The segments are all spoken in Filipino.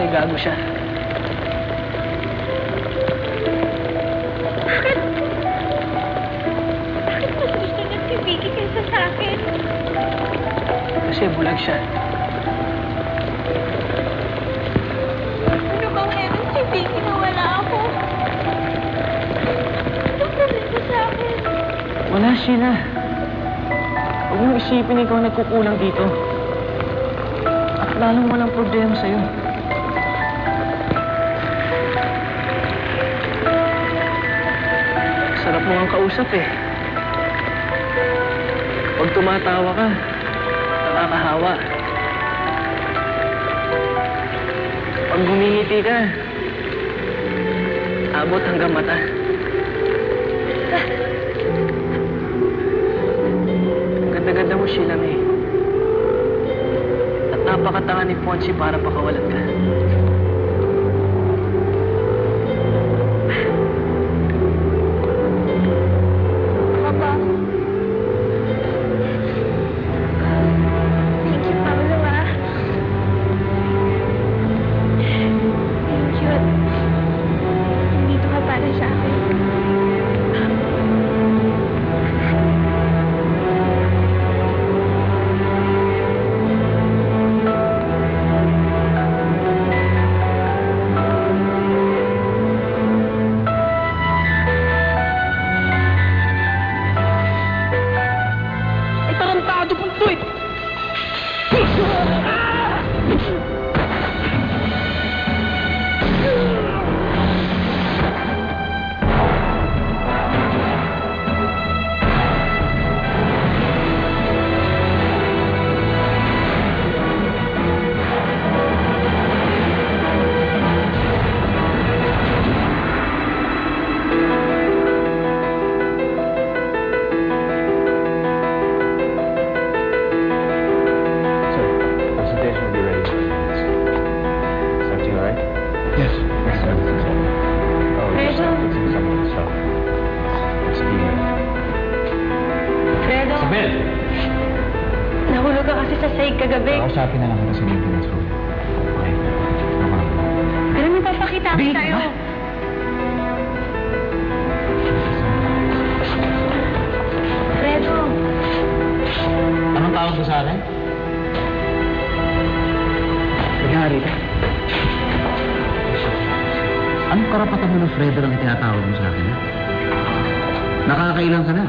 gago siya. Bakit? Bakit mas gusto niya si Vicky kaysa sa akin? Kasi bulag siya. Ano bang meron si Vicky na wala ako? Anong problema sa akin? Wala, Sheila. Huwag mong isipin ikaw nagkukulang dito. At lalong walang problema sa'yo. Sarap mo ang kausap eh. Pag tumatawa ka, nakakahawa. Pag gumingiti ka, abot hanggang mata. Ganda-ganda mo, Sheila May. At napakatanga ni Fonzie para pakawalan ka. Papa. Thank you, Paolo, ah. Thank you. Nandito ka para sa akin. Tarantado pong to eh! Presentation will be ready in 5 minutes. Is everything all right? Yes. Excellent. Oh, just fixing some of the stuff. It's email. Fredo, Isabel! nahulog ka kasi sa sahig kagabi. Kausapin na lang kita sa maintenance room. Okay. Pero may papakita ko Big, sa'yo. ha? Fredo, Anong tawag mo sa akin? Nagahari ka? Anong karapatan mo ng Fredo lang itinatawag mo sa akin, ha? Nakakailang ka na.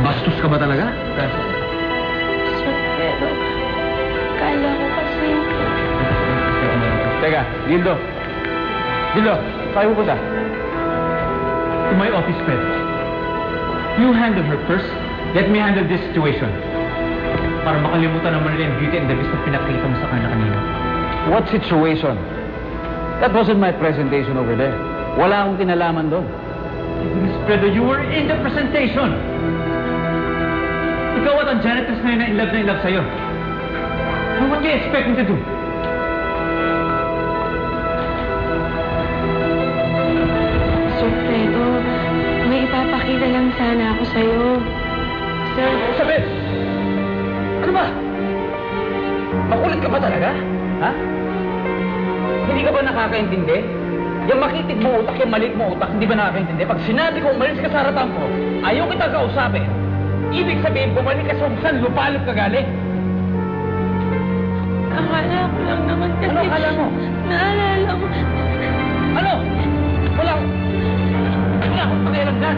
Bastos ka ba talaga? Sir Fredo, kala ko kasi... Teka, Gildo. Gildo, saan mo punta? To my office, Fred. You handle her first. Let me handle this situation. Para makalimutan naman nila yung beauty and the beast na pinakita mo sa kanila kanina. What situation? That wasn't my presentation over there. Wala akong kinalaman doon. Miss Fredo, you were in the presentation. Ikaw at ang janitress ngayon na in love sa'yo. And what do you expect me to do? Sir Fredo, may ipapakita lang sana ako sa'yo. Sir, Isabel! Ano ba? Makulit ka ba talaga? Ha? Hindi ka ba nakakaintindi? Yung makitid mo utak, yung maliit mo utak, hindi ba nakakaintindi? Pag sinabi ko umalis ka sa haratan ko, ayaw kita kausapin. Ibig sabihin, bumalik ka sa saan lupalop ka galing. akala ko lang naman kasi... Ano akala mo? Naalala mo. Ano? Wala akong pakialam dyan.